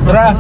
Tara!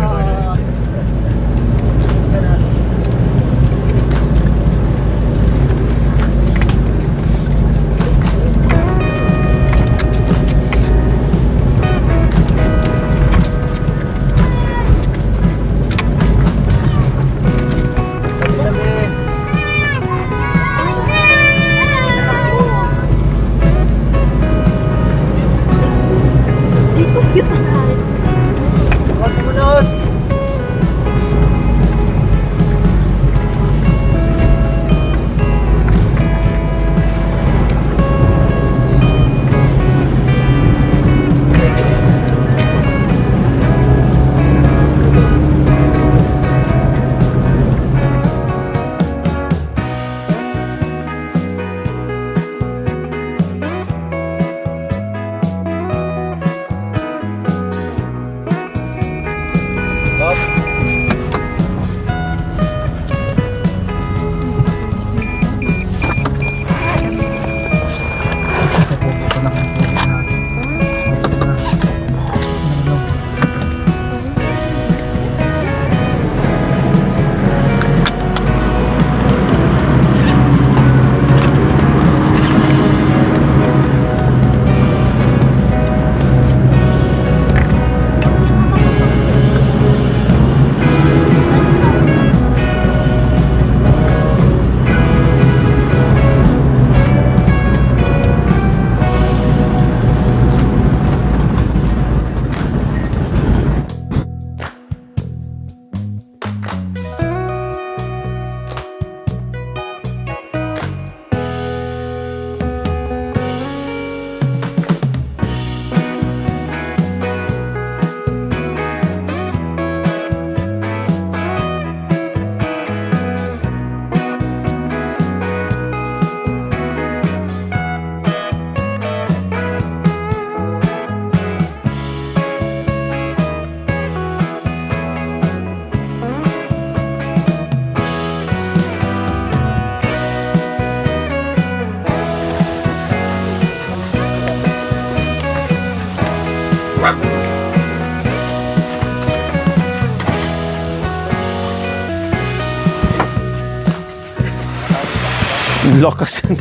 Lakas yun.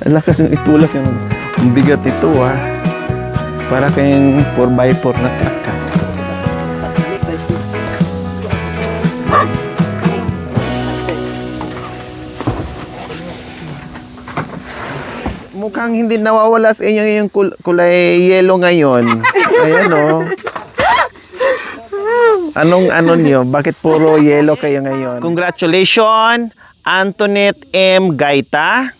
Lakas yung itulak yung bigat ito ah. Para kayong 4x4 na truck ka. Mukhang hindi nawawala sa inyo yung kulay yellow ngayon. Ayan o. Anong ano nyo? Bakit puro yellow kayo ngayon? Congratulations, Antoinette M. Gaita,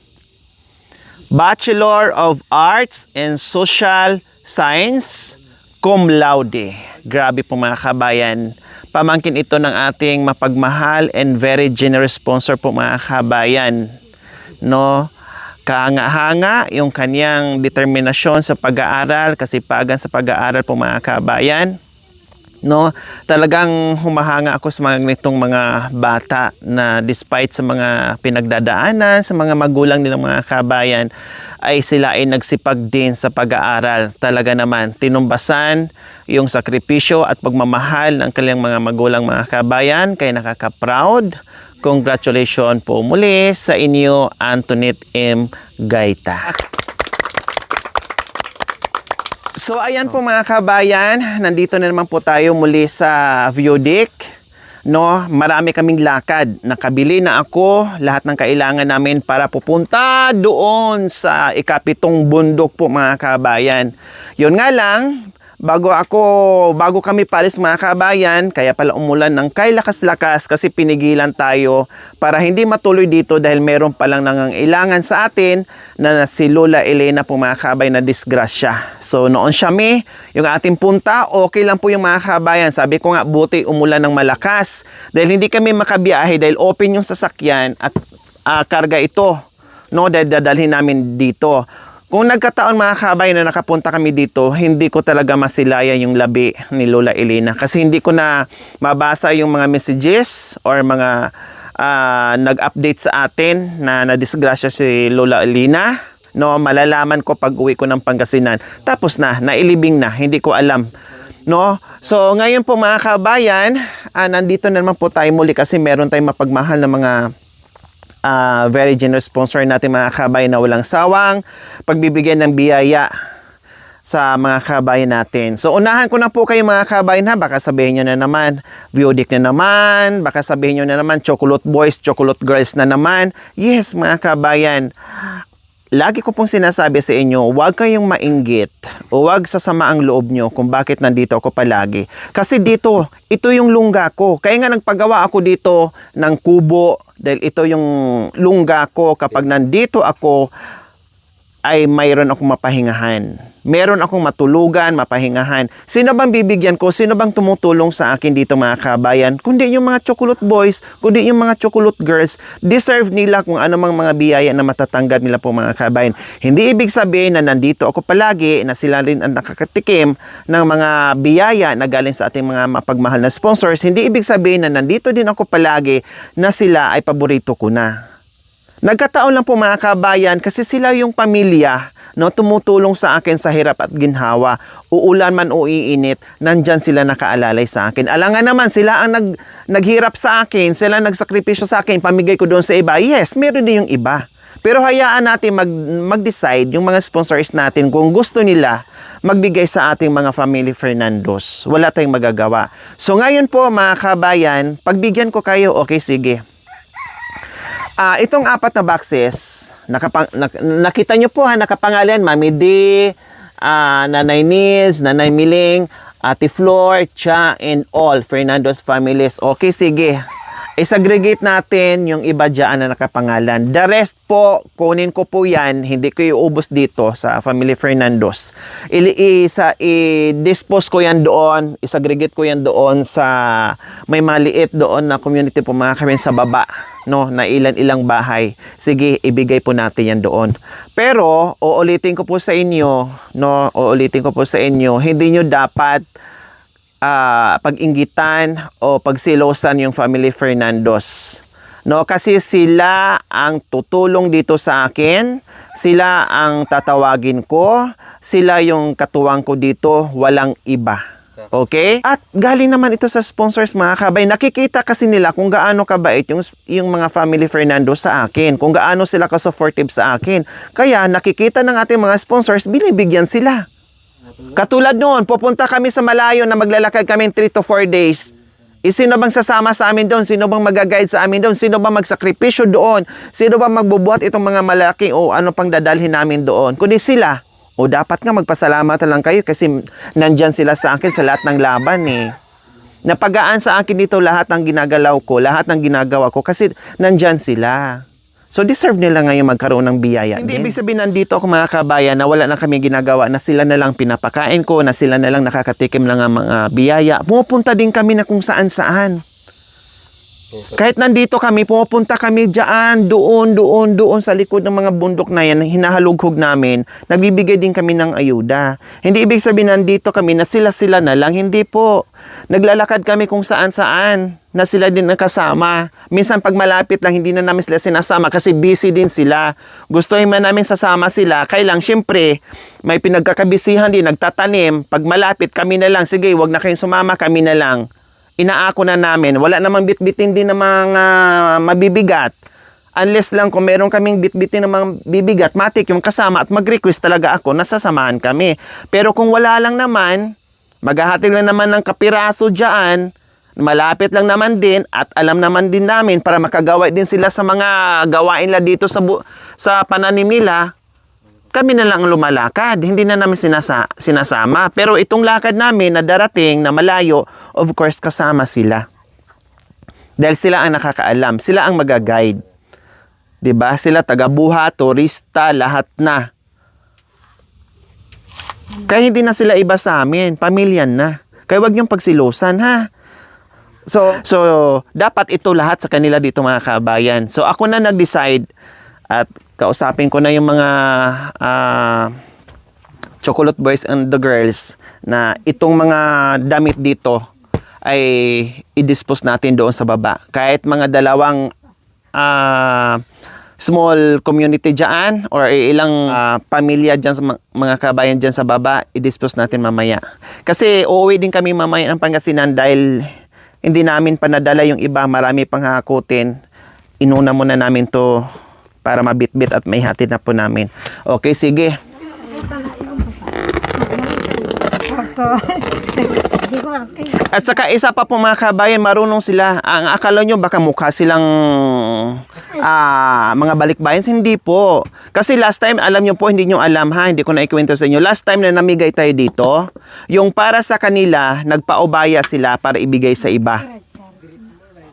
Bachelor of Arts in Social Science, cum laude. Grabe po mga kabayan. Pamangkin ito ng ating mapagmahal and very generous sponsor po mga kabayan. No? Kahanga-hanga yung kanyang determinasyon sa pag-aaral, kasipagan sa pag-aaral po mga kabayan. No, talagang humahanga ako sa mga nitong mga bata na despite sa mga pinagdadaanan sa mga magulang nilang mga kabayan ay sila ay nagsipag din sa pag-aaral. Talaga naman tinumbasan yung sakripisyo at pagmamahal ng kanilang mga magulang mga kabayan, kaya nakaka-proud. Congratulations po muli sa inyo, Antoinette M. Gaita. So ayan po mga kabayan, nandito na naman po tayo muli sa view deck. No, marami kaming lakad. Nakabili na ako lahat ng kailangan namin para pupunta doon sa ikapitong bundok po mga kabayan. Yun nga lang, bago kami palis mga kabayan, kaya pala umulan ng kay lakas-lakas kasi pinigilan tayo para hindi matuloy dito dahil meron palang nangangailangan sa atin na si Lola Elena po mga kabayan na disgrasya. So noon siya yung ating punta, okay lang po yung mga kabayan. Sabi ko nga, buti umulan ng malakas dahil hindi kami makabiyahe dahil open yung sasakyan at karga ito, no, dahil dadalhin namin dito. Kung nagkataon mga kabayan na nakapunta kami dito, hindi ko talaga masilayan yung labi ni Lola Elena kasi hindi ko na mabasa yung mga messages or mga nag-update sa atin na nadisgrasya si Lola Elena. No, malalaman ko pag uwi ko ng Pangasinan. Tapos nailibing na, hindi ko alam No? So, ngayon po mga kabayan, nandito na naman po tayo muli kasi meron tayong mapagmahal na mga very generous sponsor natin mga kabayan na walang sawang pagbibigyan ng biyaya sa mga kabayan natin. So, unahan ko na po kayo mga kabayan ha. Baka sabihin nyo na naman, Viodik na naman. Baka sabihin nyo na naman, Chocolate Boys, Chocolate Girls na naman. Yes, mga kabayan. Lagi ko pong sinasabi sa inyo, huwag kayong mainggit o huwag sasama ang loob nyo kung bakit nandito ako palagi. Kasi dito, ito yung lungga ko. Kaya nga nagpagawa ako dito ng kubo dahil ito yung lungga ko. Kapag nandito ako, ay mayroon akong mapahingahan. Meron akong matulugan, mapahingahan. Sino bang bibigyan ko? Sino bang tumutulong sa akin dito mga kabayan? Kundi yung mga Chocolate Boys, kundi yung mga Chocolate Girls. Deserve nila kung anumang mga biyaya na matatanggap nila po mga kabayan. Hindi ibig sabihin na nandito ako palagi, na sila rin ang nakakatikim ng mga biyaya na galing sa ating mga mapagmahal na sponsors. Hindi ibig sabihin na nandito din ako palagi na sila ay paborito ko na. Nagkataon lang po mga kabayan kasi sila yung pamilya no, tumutulong sa akin sa hirap at ginhawa. Uulan man o iinit, nandyan sila nakaalalay sa akin. Alangan naman, sila ang naghirap sa akin, sila nagsakripisyo sa akin, pamigay ko doon sa iba. Yes, meron din yung iba. Pero hayaan natin mag-decide yung mga sponsors natin kung gusto nila magbigay sa ating mga family Fernandos. Wala tayong magagawa. So ngayon po mga kabayan, pagbigyan ko kayo, okay sige. Itong 4 na boxes, nakita nyo po ha, nakapangalan, Mami D, Nanay Niz, Nanay Miling, Ate Flor, Cha, and all Fernandos families. Okay, sige. Isaggregate natin yung iba dyan na nakapangalan. The rest po, kunin ko po yan, hindi ko iubos dito sa Family Fernandos. I-dispose ko yan doon, isaggregate ko yan doon sa may maliit doon na community po mga kami sa baba, no, na ilan-ilang bahay. Sige, ibigay po natin yan doon. Pero, uulitin ko po sa inyo, no, hindi nyo dapat pag-inggitan o pagsilosan yung Family Fernandos. No, kasi sila ang tutulong dito sa akin, sila ang tatawagin ko, sila yung katuwang ko dito, walang iba. Okay? At galing naman ito sa sponsors mga kabay. Nakikita kasi nila kung gaano kabait yung mga Family Fernandos sa akin, kung gaano sila ka-supportive sa akin. Kaya nakikita ng ating mga sponsors, binibigyan sila. Katulad noon, pupunta kami sa malayo na maglalakad kami 3 to 4 days. Sino bang sasama sa amin doon? Sino bang mag-guide sa amin doon? Sino bang magsakripisyo doon? Sino bang magbubuhat itong mga malaking o ano pang dadalhin namin doon? Kundi sila. O dapat nga magpasalamat lang kayo kasi nandyan sila sa akin sa lahat ng laban eh. Napagaan sa akin dito lahat ng ginagalaw ko, lahat ng ginagawa ko kasi nandyan sila. So, deserve nila ngayon magkaroon ng biyaya. Hindi ibig sabihin nandito ako mga kabayan na wala na kami ginagawa, na sila na lang pinapakain ko, na sila na lang nakakatikim lang ang mga biyaya. Pumupunta din kami na kung saan-saan. Kahit nandito kami, pumupunta kami dyan, doon sa likod ng mga bundok na yan, hinahalughog namin, nagbibigay din kami ng ayuda. Hindi ibig sabihin nandito kami na sila-sila na lang, hindi po. Naglalakad kami kung saan-saan, na sila din nakasama. Minsan pag malapit lang, hindi na namin sila sinasama kasi busy din sila. Gustuhin man namin sasama sila, kailang syempre, may pinagkakabisihan din, nagtatanim. Pag malapit, kami na lang, sige, wag na kayong sumama, kami na lang. Inaako na namin. Wala namang bitbitin din ng mga mabibigat. Unless lang kung meron kaming bitbitin ng mga bibigat, matik yung kasama at mag-request talaga ako, nasasamahan kami. Pero kung wala lang naman, maghahating lang naman ng kapiraso dyan, malapit lang naman din at alam naman din namin para makagawa din sila sa mga gawain nila dito sa pananim nila, kami na lang lumalakad, hindi na namin sinasama. Pero itong lakad namin na darating na malayo, of course kasama sila. Dahil sila ang nakakaalam, sila ang mag-guide. 'Di ba? Sila taga-buha, turista, lahat na. Kaya hindi na sila iba sa amin, pamilya na. Kaya wag niyong pagsilusan ha. So dapat ito lahat sa kanila dito mga kabayan. So ako na nag-decide at kausapin ko na yung mga Chocolate Boys and the Girls na itong mga damit dito ay i-dispose natin doon sa baba. Kahit mga dalawang small community dyan or ilang pamilya dyan sa mga kabayan dyan sa baba, i-dispose natin mamaya. Kasi uuwi din kami mamaya ng Pangasinan dahil hindi namin panadala yung iba, marami pang hakutin. Inuna muna namin to para mabitbit at may hatid na po namin. Okay, sige. At saka isa pa po mga kabayan, marunong sila. Ang akala nyo baka mukha silang mga balikbayan. Hindi po. Kasi last time, alam nyo po, hindi nyo alam ha, hindi ko na ikwento sa inyo. Last time na namigay tayo dito, yung para sa kanila, nagpaubaya sila para ibigay sa iba.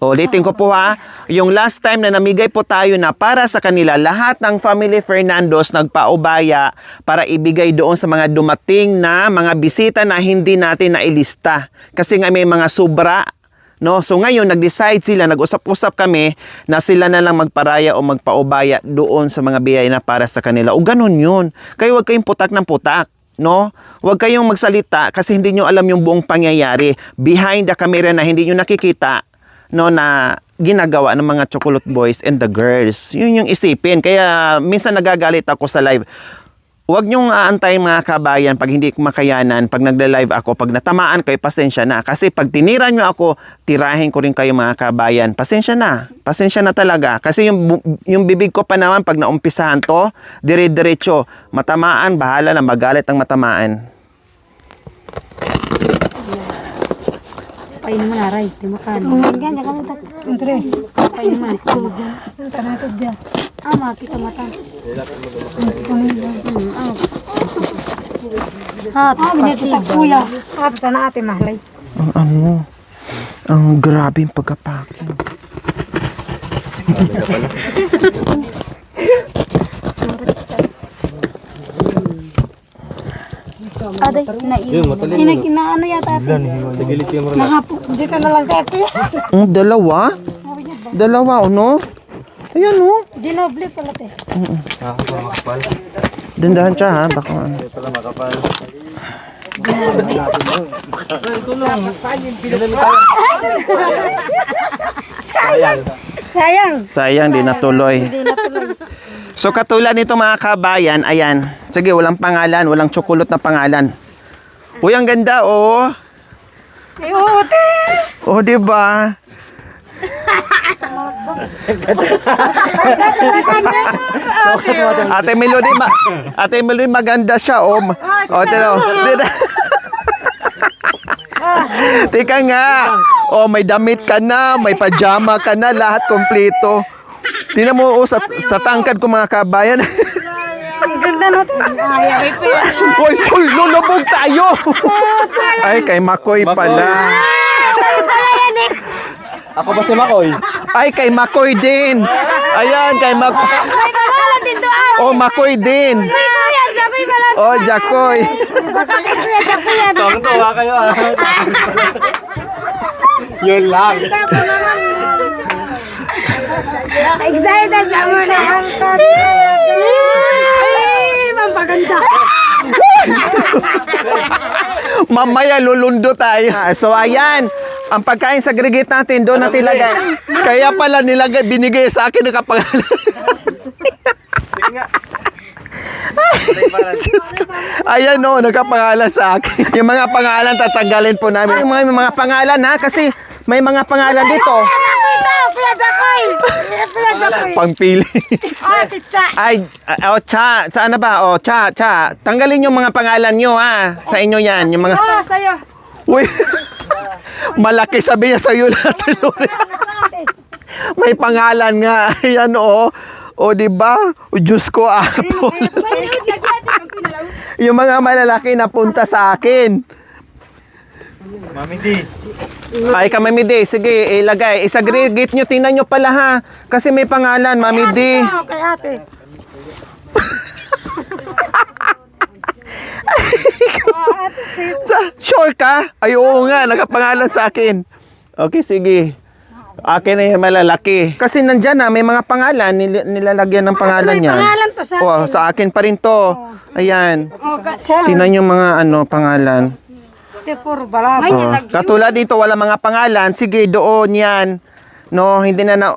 Ulitin ko po ha, yung last time na namigay po tayo na para sa kanila, lahat ng family Fernandos nagpaubaya para ibigay doon sa mga dumating na mga bisita na hindi natin nailista. Kasi nga may mga sobra, no? So ngayon, nag-decide sila, nag-usap-usap kami na sila na lang magparaya o magpaubaya doon sa mga biyaya na para sa kanila. O ganun yun. Kaya huwag kayong putak ng putak. No? Huwag kayong magsalita kasi hindi nyo alam yung buong pangyayari behind the camera na hindi nyo nakikita, no, na ginagawa ng mga chocolate boys and the girls. Yun yung isipin. Kaya minsan nagagalit ako sa live. Huwag nyong aantayin mga kabayan pag hindi ko makayanan, pag nagla-live ako, pag natamaan kayo, pasensya na. Kasi pag tinira nyo ako, tirahin ko rin kayo mga kabayan. Pasensya na. Pasensya na talaga. Kasi yung bibig ko pa naman, pag naumpisahan to, dire-diretso. Matamaan, bahala na, magalit ang matamaan. Pain naman aray, timakan. Ganyan kami tak entre. Pain naman. Tanah kerja. Ama kita mata. Binito tak kuya. At tanah ate mahlay. Ang grabe yung pagkapakin. Aday, inaano yata ate. Nahapo. Dito na lang kaya kuya. Dalawa? Dalawa, no? Ayan, no? Dinoble pala te. Dandahan siya, ha? Baka ano. Sayang. Sayang, di natuloy. So, katulad nito mga kabayan, ayan. Sige, walang pangalan, walang chocolate na pangalan. Uy, ang ganda, oh. Ay, oo, te. Oh, di ba? Ate Melody, maganda siya, oh. Oh, tino. Tika nga. Oh, may damit ka na, may pajama ka na, lahat kompleto. Tingnan mo, oh, sa tangkad ko mga kabayan. Ang ganda no te. Ay, Uy, lulubog tayo. Ay, kay Makoy pala. Ako ba si Makoy? Ay, kay Makoy din. Ayan, kay Makoy. May pangalan din doon. Oh, Makoy din. May kuya, Jacoy pala. Oh, Jacoy. kuya Jacoy yan. Tuwa kayo ah. Yun lang. Excited na mo na. Ay, mampaganda. Mamaya lulundo tayo. So, ayan. Ang pagkain sa grigit natin, doon natin ilagay. Kaya pala nilagay, binigay sa akin nakapangalan. Diyos ko. Ayan no, nakapangalan sa akin. Yung mga pangalan tatanggalin po namin. Yung mga pangalan ha, kasi may mga pangalan dito. Kuya Jacoy. Kuya Jacoy. Pangpili. Oh, titsa. Ay, Cha. Saan na ba? Cha. Tanggalin yung mga pangalan nyo ha. Sa inyo yan. Yung mga... Oh, sa'yo. Uy. Malaki sabi niya sa'yo natin. May pangalan nga. Ayan o. O diba? O Diyos ko, apple. Yung mga malalaki na punta sa akin. Mami D. Ay, ka Mami D. Sige, ilagay. Isagregate nyo. Tingnan nyo pala ha. Kasi may pangalan, Mami D. Okay, ate. Sure ka? Ay, oo nga. Nakapangalan sa akin. Okay, sige. Akin na yung malalaki. Kasi nandyan na, may mga pangalan. Nilalagyan ng pangalan niya. Pangalan to sa Oh, sa akin pa rin to. Ayan. Oh, siya. Tingnan yung mga pangalan. Te, puro barako. Oh. Katulad dito, wala mga pangalan. Sige, doon yan. No, hindi na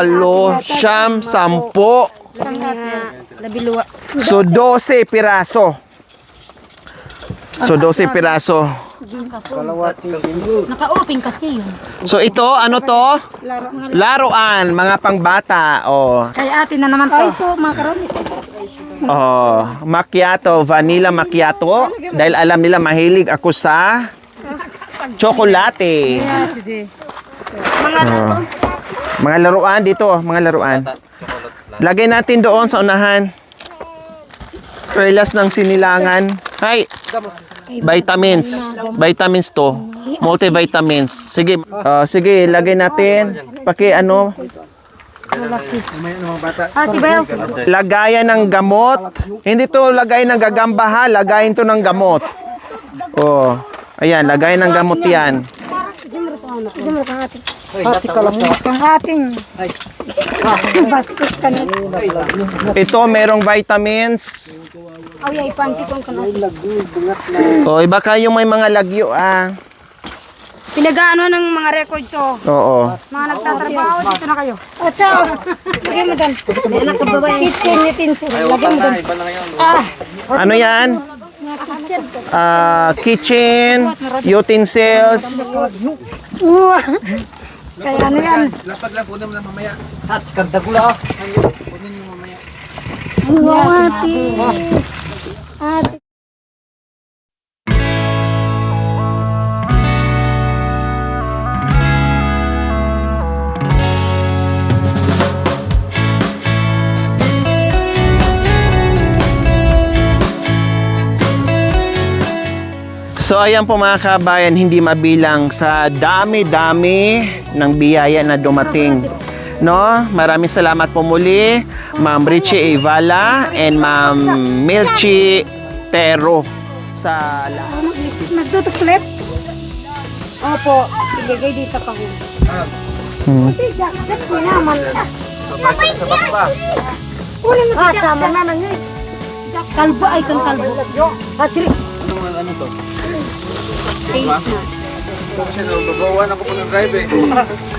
walo, siyam, 10. Labiluwa. So, 12 piraso. So, 12 piraso. Naka-open kasi yun. So, ito, ano to? Laruan, mga pangbata. Oh. Kay ate na naman to. Ay, so, makaroni. Oh, macchiato, vanilla macchiato. Dahil alam nila mahilig ako sa tsokolate. Oh. Mga laruan dito, mga laruan. Lagay natin doon sa unahan. Perlas ng sinilangan. Hay! Vitamins. Vitamins to. Multivitamins. Sige. Sige, lagay natin. Ano? Tibayaw. Lagayan ng gamot. Hindi to lagay ng gagamba ha. Lagayin to ng gamot. Oh. Ayan, lagayan ng gamot yan. Hati ka lang. Panghating. Bastos ka na. Ito, merong vitamins. Aw, ya, ipansi kong kanal. O, iba kayong may mga lagyo ah. Pinagaano ng mga record to. Oo. Mga nagtatrabaho, dito na kayo. Oh, ciao. Lagyan mo doon. Anak ka babae. Kitchen utensil. Lagyan mo doon. Ano yan? Kitchen, utensils. Kaya ano yan? Ate. So ayan po mga kabayan, hindi mabilang sa dami-dami ng biyaya na dumating. No? Maraming salamat po muli, Ma'am Richie Evala and Ma'am Milchi Tero sa Nagtutuklet? Opo, ilagay di sa kahon. That's mo naman. Tama na nangyay. Kalbo ay kang kalbo. Hatri.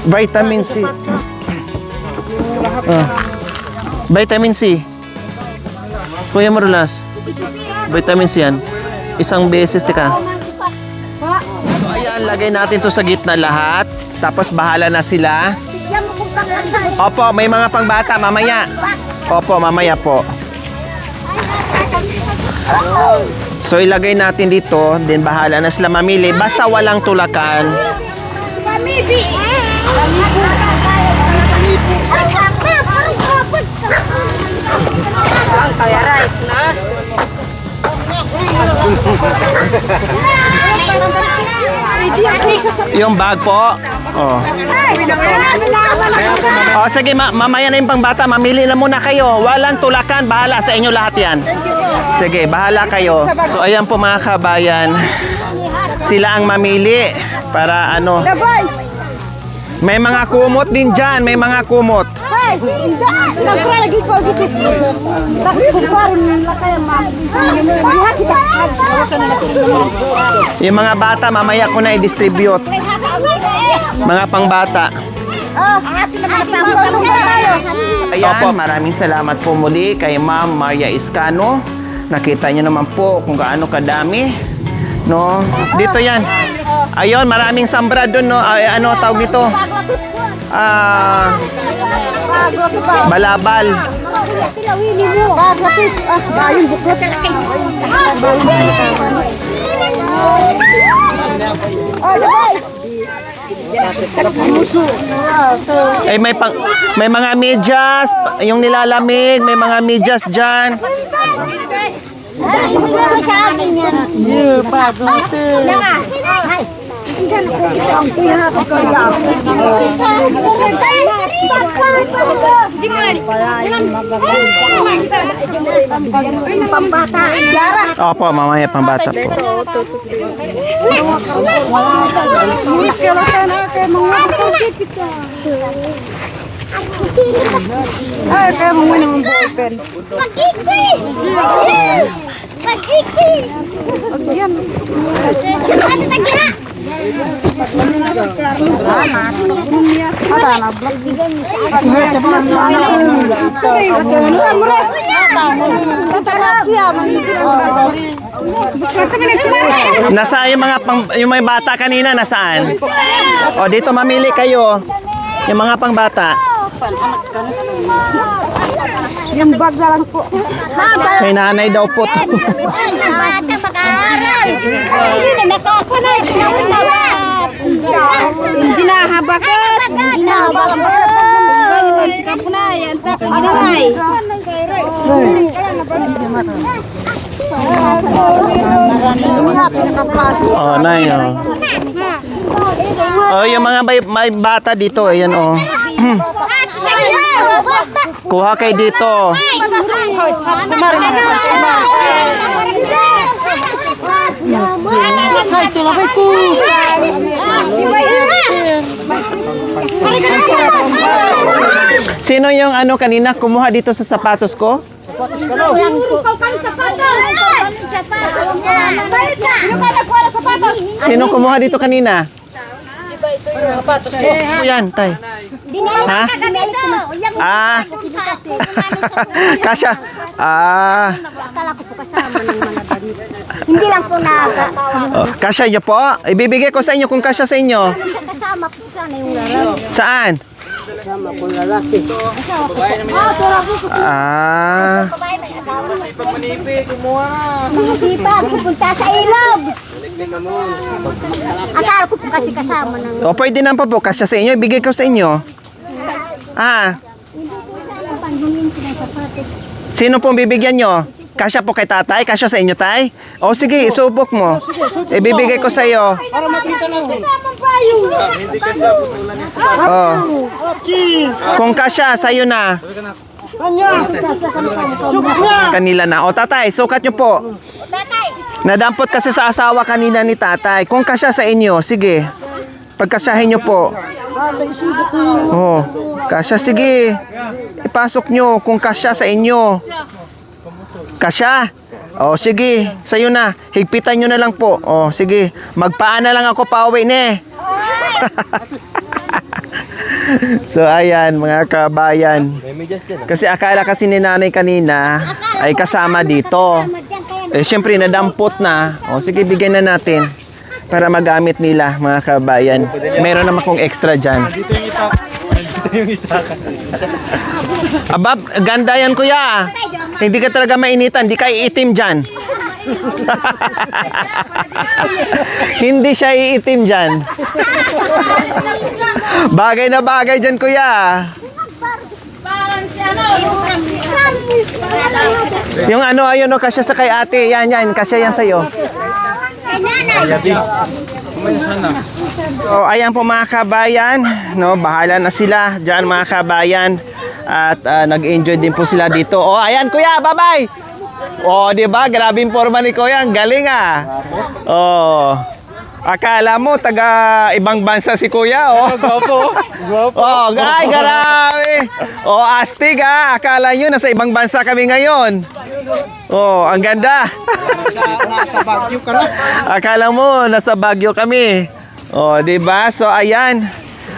Vitamin C. Vitamin C. Kuya Marulas. Vitamin C yan. Isang beses, tika. So ayan, lagay natin to sa gitna lahat. Tapos bahala na sila. Opo, may mga pangbata mamaya. Opo, mamaya po. So ilagay natin dito, then bahala na sila mamili. Basta walang tulakan. Yung bag po. Oh. Oh, sige, mamaya na yung pangbata. Mamili na muna kayo. Walang tulakan. Bahala sa inyo lahat yan. Sige, bahala kayo. So, ayan po mga kabayan. Sila ang mamili para ano. May mga kumot din dyan. May mga kumot. Nagralagi ko dito. Tapos kumparin na kaya Yung mga bata, mamaya ko na i-distribute. Mga pangbata. Opo, maraming salamat po muli kay Ma'am Maria Iscano. Nakita niyo naman po kung gaano kadami. No? Dito yan. Ayun, maraming sambra doon, no? Ay, ano tawag dito? Balabal. Eh may mga medyas, yung nilalamig, may mga medyas diyan. Opo, mamaya pambata po. Ay, kaya mo ng ballpen. Nasaan yung mga yung may bata kanina, nasaan? O dito mamili kayo. Yung mga pangbata. Yung bag na lang po. Kay nanay daw po to. Bata mag-aaral. Hindi na nasako na. Hindi na habakot. Hindi na habakot. Sikap po na yan. Ano ay? Oh, nay, oh. Oh, yung mga may bata dito, ayan, oh. Kuha kayo dito. Sino yung ano kanina kumuha dito sa sapatos ko? Sino kumuha dito kanina? Yan, tay. Ha? Ah. Kasha. Ah. Akala ko po kasama ng mga damit. Hindi lang po Oh, kasha niyo po. Ibibigay ko sa inyo kung kasha sa inyo. kasama po sana yung lalaki. Saan? Ah. Mga sipa, pupunta sa ilog. Akala ko po kasi kasama ng O, pwede naman po kasya sa inyo. Ibigay ko sa inyo. Ah. pandungin sila sa sapatos. Sino pong bibigyan nyo? Kasya po kay tatay? Kasya sa inyo, tay? O sige, isubok mo. Ibibigay ko sa iyo. Kasama pa yung Oh. Kung kasya, sa iyo na. Kanila na. O tatay, sukat nyo po. Nadampot kasi sa asawa kanina ni tatay. Kung kasya sa inyo, sige. Pagkasyahin nyo po. Oh, kasya, sige. Ipasok nyo kung kasya sa inyo. Kasya? O sige, sa'yo na. Higpitan nyo na lang po. O sige, magpaan na lang ako pauwi ne. So ayan mga kabayan. Kasi akala kasi ni nanay kanina ay kasama dito. Eh syempre nadampot na. O sige, bigyan na natin para magamit nila mga kabayan. Meron naman kong extra dyan. Abab, ganda yan kuya. Hindi ka talaga mainitan, hindi ka iitim dyan. Hindi siya iitim dyan. Bagay na bagay dyan kuya. Yung ano, ayun o, kasya sa kay ate. Yan, kasya yan sa'yo. So, ayan po mga kabayan, no, bahala na sila diyan mga kabayan at nag-enjoy din po sila dito. Oh, ayan kuya, bye-bye. Oh, 'di ba? Grabe yung forma ni kuya, ang galing ah. Oh. Akala mo taga ibang bansa si kuya, oh. Gwapo. Oh, ay, grabe. Oh, astig ah. Akala nyo nasa ibang bansa kami ngayon. Oh, ang ganda. Nasa Baguio ka na. Akala mo nasa Baguio kami. Oh, 'di ba? So ayan.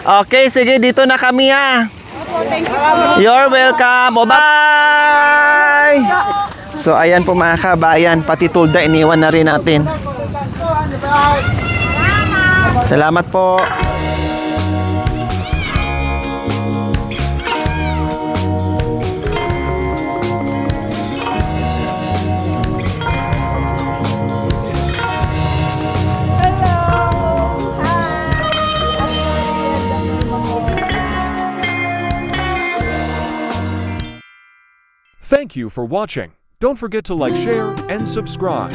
Okay, sige, dito na kami ha. You're welcome. Oh, bye. So ayan po mga kabayan, pati tulda iniwan na rin natin. Salamat po. Thank you for watching. Don't forget to like, share, and subscribe.